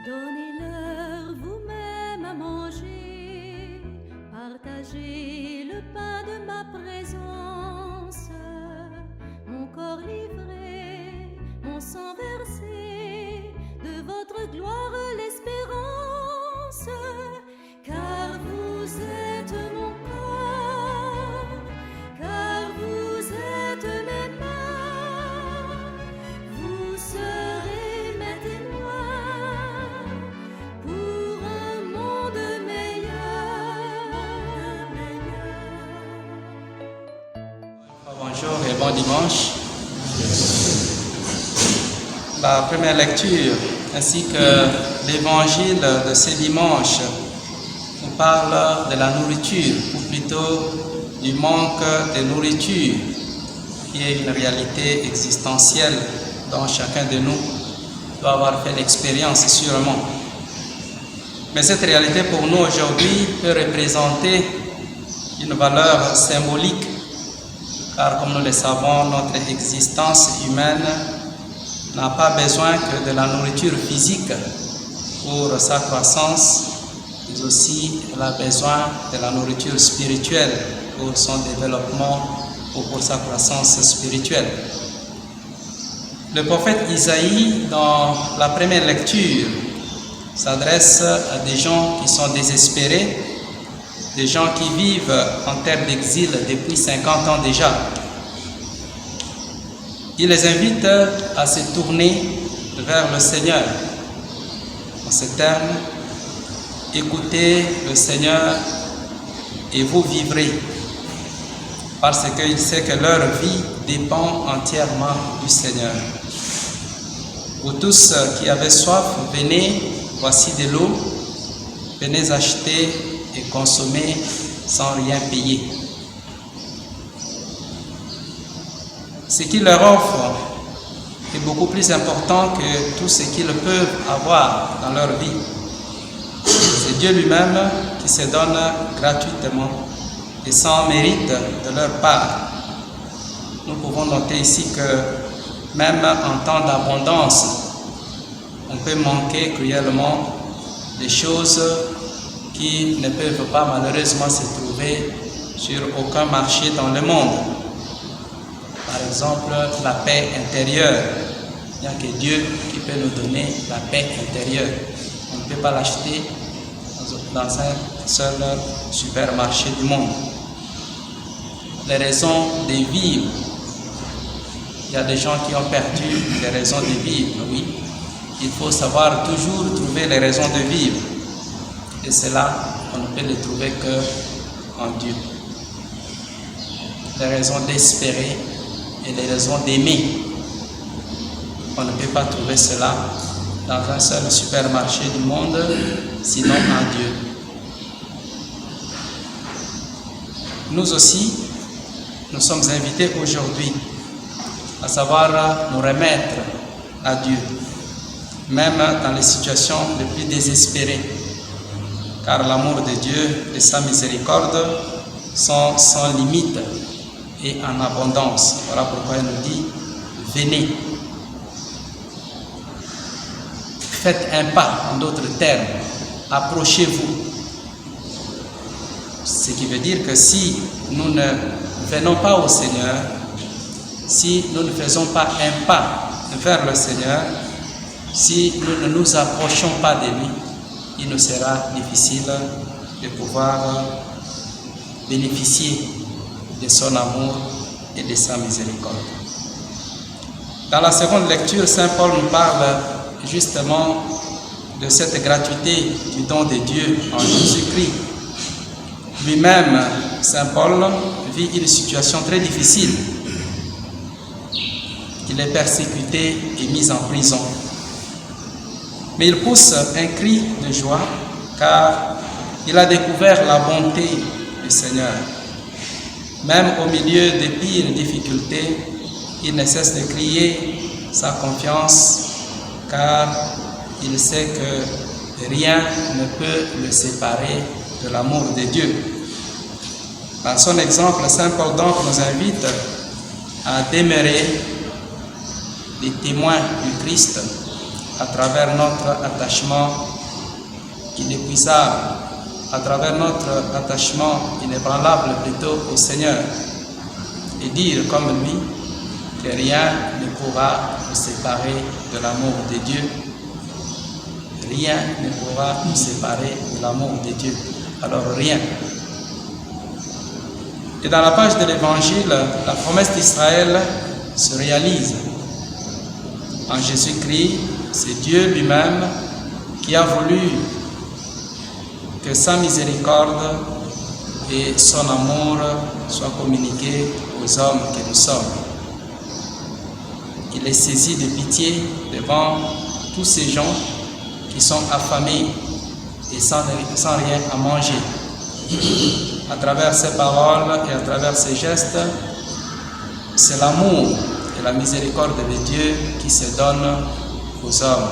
Donnez-leur vous-même à manger, partagez le pain de ma présence, mon corps livré, mon sang versé, de votre gloire l'espérance, car vous êtes mon corps, car vous êtes mes mains, vous serez mes témoins pour un monde meilleur. Bonjour et bon dimanche. La première lecture ainsi que l'évangile de ce dimanche nous parle de la nourriture, ou plutôt du manque de nourriture, qui est une réalité existentielle dont chacun de nous doit avoir fait l'expérience sûrement. Mais cette réalité pour nous aujourd'hui peut représenter une valeur symbolique, car comme nous le savons, notre existence humaine n'a pas besoin que de la nourriture physique pour sa croissance, mais aussi elle a besoin de la nourriture spirituelle pour son développement ou pour sa croissance spirituelle. Le prophète Isaïe, dans la première lecture, s'adresse à des gens qui sont désespérés, des gens qui vivent en terre d'exil depuis 50 ans déjà. Il les invite à se tourner vers le Seigneur. En ces termes, écoutez le Seigneur et vous vivrez, parce qu'il sait que leur vie dépend entièrement du Seigneur. Vous tous qui avez soif, venez, voici de l'eau, venez acheter et consommer sans rien payer. Ce qu'il leur offre est beaucoup plus important que tout ce qu'ils peuvent avoir dans leur vie. C'est Dieu lui-même qui se donne gratuitement et sans mérite de leur part. Nous pouvons noter ici que même en temps d'abondance, on peut manquer cruellement des choses qui ne peuvent pas malheureusement se trouver sur aucun marché dans le monde. Par exemple, la paix intérieure. Il n'y a que Dieu qui peut nous donner la paix intérieure. On ne peut pas l'acheter dans un seul supermarché du monde. Les raisons de vivre. Il y a des gens qui ont perdu les raisons de vivre, oui. Il faut savoir toujours trouver les raisons de vivre. Et cela, on ne peut les trouver qu'en Dieu. Les raisons d'espérer et les raisons d'aimer. On ne peut pas trouver cela dans un seul supermarché du monde, sinon en Dieu. Nous aussi, nous sommes invités aujourd'hui à savoir nous remettre à Dieu, même dans les situations les plus désespérées, car l'amour de Dieu et sa miséricorde sont sans limite et en abondance. Voilà pourquoi il nous dit, venez. Faites un pas, en d'autres termes, approchez-vous. Ce qui veut dire que si nous ne venons pas au Seigneur, si nous ne faisons pas un pas vers le Seigneur, si nous ne nous approchons pas de lui, il nous sera difficile de pouvoir bénéficier de son amour et de sa miséricorde. Dans la seconde lecture, Saint Paul nous parle justement de cette gratuité du don de Dieu en Jésus-Christ. Lui-même, Saint Paul, vit une situation très difficile. Il est persécuté et mis en prison. Mais il pousse un cri de joie car il a découvert la bonté du Seigneur. Même au milieu des pires difficultés, il ne cesse de crier sa confiance car il sait que rien ne peut le séparer de l'amour de Dieu. Dans son exemple, Saint Paul donc nous invite à demeurer des témoins du Christ à travers notre attachement inépuisable, à travers notre attachement inébranlable plutôt au Seigneur, et dire comme lui que rien ne pourra nous séparer de l'amour de Dieu. Rien ne pourra nous séparer de l'amour de Dieu. Alors rien. Et dans la page de l'Évangile, la promesse d'Israël se réalise. En Jésus-Christ, c'est Dieu lui-même qui a voulu que sa miséricorde et son amour soient communiqués aux hommes que nous sommes. Il est saisi de pitié devant tous ces gens qui sont affamés et sans rien à manger. À travers ses paroles et à travers ses gestes, c'est l'amour et la miséricorde de Dieu qui se donnent aux hommes.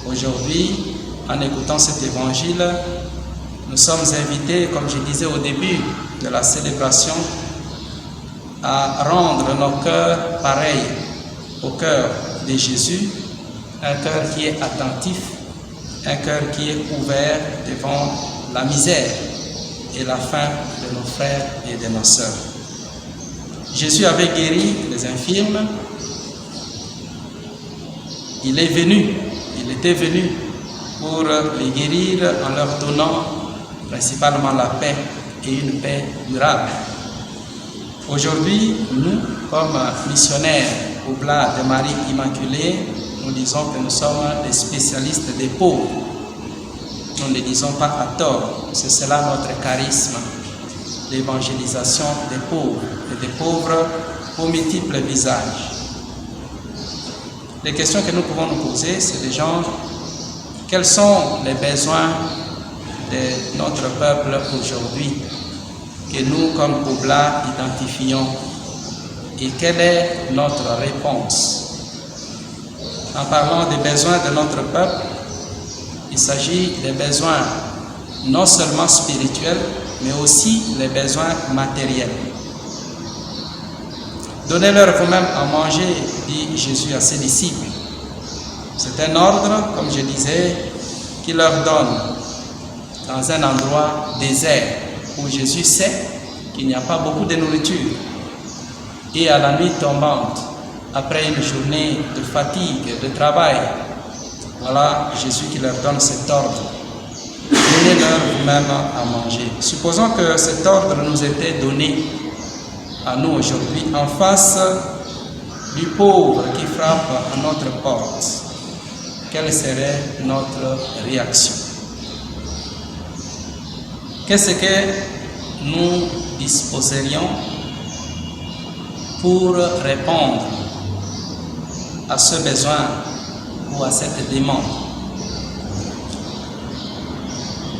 Aujourd'hui, en écoutant cet évangile, nous sommes invités, comme je disais au début de la célébration, à rendre nos cœurs pareils au cœur de Jésus, un cœur qui est attentif, un cœur qui est ouvert devant la misère et la faim de nos frères et de nos sœurs. Jésus avait guéri les infirmes. Il était venu pour les guérir en leur donnant principalement la paix et une paix durable. Aujourd'hui, nous, comme missionnaires Oblats de Marie Immaculée, nous disons que nous sommes les spécialistes des pauvres. Nous ne le disons pas à tort, c'est cela notre charisme, l'évangélisation des pauvres et des pauvres aux multiples visages. Les questions que nous pouvons nous poser, c'est des gens, quels sont les besoins de notre peuple aujourd'hui, que nous, comme Oblats, identifions, et quelle est notre réponse? En parlant des besoins de notre peuple, il s'agit des besoins non seulement spirituels, mais aussi les besoins matériels. Donnez-leur vous-même à manger, dit Jésus à ses disciples. C'est un ordre, comme je disais, qu'il leur donne dans un endroit désert où Jésus sait qu'il n'y a pas beaucoup de nourriture. Et à la nuit tombante, après une journée de fatigue, de travail, voilà Jésus qui leur donne cet ordre. Donnez-leur vous-même à manger. Supposons que cet ordre nous était donné à nous aujourd'hui en face du pauvre qui frappe à notre porte. Quelle serait notre réaction? Qu'est-ce que nous disposerions pour répondre à ce besoin ou à cette demande?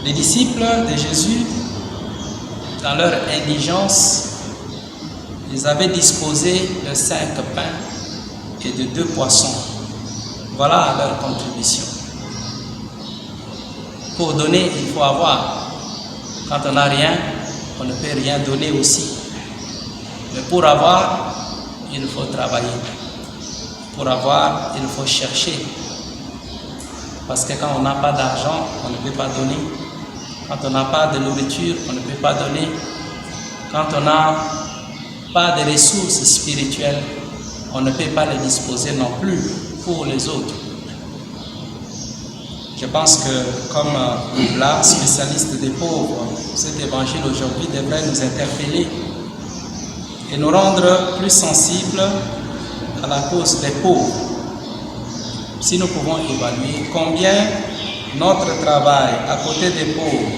Les disciples de Jésus, dans leur indigence, ils avaient disposé de 5 pains et de 2 poissons. Voilà leur contribution. Pour donner, il faut avoir. Quand on n'a rien, on ne peut rien donner aussi. Mais pour avoir, il faut travailler. Pour avoir, il faut chercher. Parce que quand on n'a pas d'argent, on ne peut pas donner. Quand on n'a pas de nourriture, on ne peut pas donner. Quand on n'a pas de ressources spirituelles, on ne peut pas les disposer non plus pour les autres. Je pense que comme Oblats, spécialiste des pauvres, cet évangile aujourd'hui devrait nous interpeller et nous rendre plus sensibles à la cause des pauvres. Si nous pouvons évaluer combien notre travail à côté des pauvres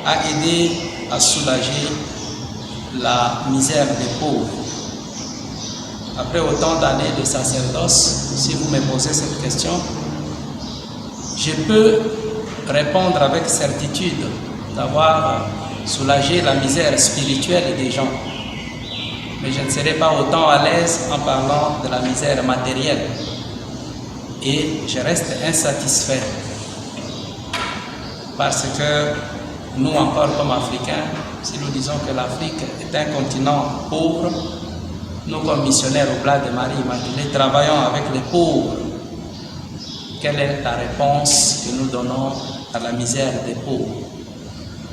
a aidé à soulager la misère des pauvres. Après autant d'années de sacerdoce, si vous me posez cette question, je peux répondre avec certitude d'avoir soulagé la misère spirituelle des gens. Mais je ne serai pas autant à l'aise en parlant de la misère matérielle. Et je reste insatisfait. Parce que nous, encore comme Africains, si nous disons que l'Afrique est un continent pauvre, Nous, comme missionnaires au Blas de Marie Immaculée, travaillons avec les pauvres. Quelle est la réponse que nous donnons à la misère des pauvres?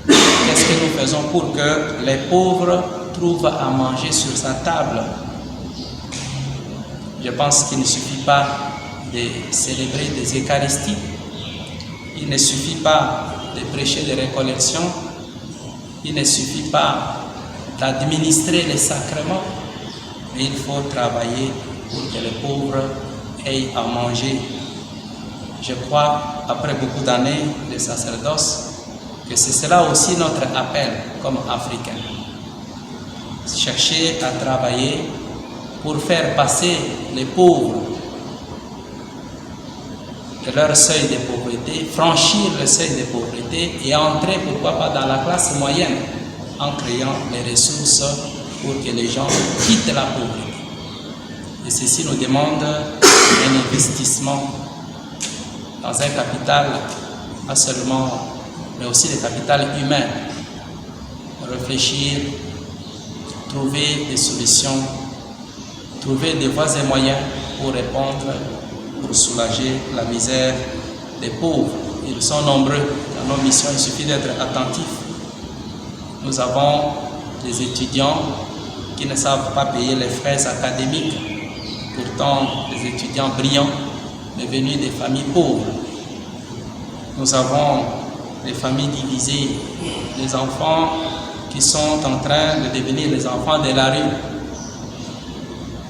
Qu'est-ce que nous faisons pour que les pauvres trouvent à manger sur sa table? Je pense qu'il ne suffit pas de célébrer des Eucharisties. Il ne suffit pas de prêcher des récollections. Il ne suffit pas d'administrer les sacrements. Mais il faut travailler pour que les pauvres aient à manger. Je crois, après beaucoup d'années de sacerdoce, que c'est cela aussi notre appel comme Africains. Chercher à travailler pour faire passer les pauvres de leur seuil de pauvreté, franchir le seuil de pauvreté et entrer, pourquoi pas, dans la classe moyenne en créant les ressources pour que les gens quittent la pauvreté. Et ceci nous demande un investissement dans un capital, pas seulement, mais aussi le capital humain. Réfléchir, trouver des solutions, trouver des voies et moyens pour répondre, pour soulager la misère des pauvres. Ils sont nombreux dans nos missions, il suffit d'être attentif. Nous avons des étudiants qui ne savent pas payer les frais académiques, pourtant des étudiants brillants, mais venus des familles pauvres. Nous avons des familles divisées, des enfants qui sont en train de devenir les enfants de la rue,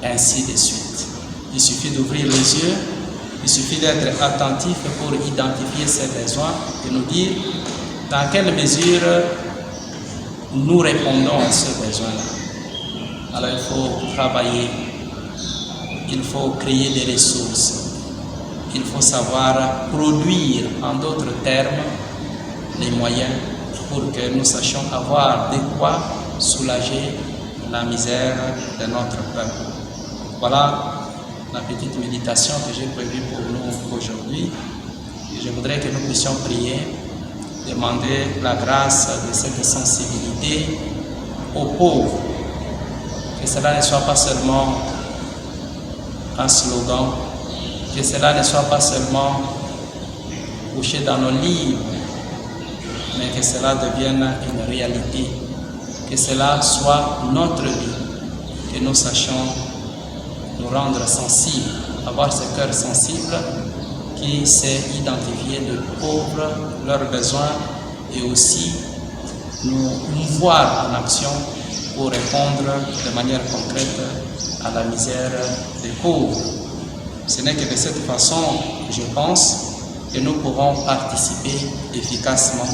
ainsi de suite. Il suffit d'ouvrir les yeux, il suffit d'être attentif pour identifier ces besoins et nous dire dans quelle mesure nous répondons à ce besoin-là. Alors il faut travailler, il faut créer des ressources, il faut savoir produire, en d'autres termes, les moyens pour que nous sachions avoir de quoi soulager la misère de notre peuple. Voilà la petite méditation que j'ai prévue pour nous aujourd'hui. Je voudrais que nous puissions prier, demander la grâce de cette sensibilité aux pauvres, que cela ne soit pas seulement un slogan, que cela ne soit pas seulement couché dans nos livres, mais que cela devienne une réalité, que cela soit notre vie, que nous sachions nous rendre sensibles, avoir ce cœur sensible qui sait identifier les pauvres, leurs besoins et aussi nous voir en action pour répondre de manière concrète à la misère des pauvres. Ce n'est que de cette façon, je pense, que nous pourrons participer efficacement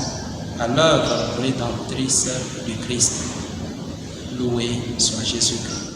à l'œuvre rédemptrice du Christ. Loué soit Jésus-Christ.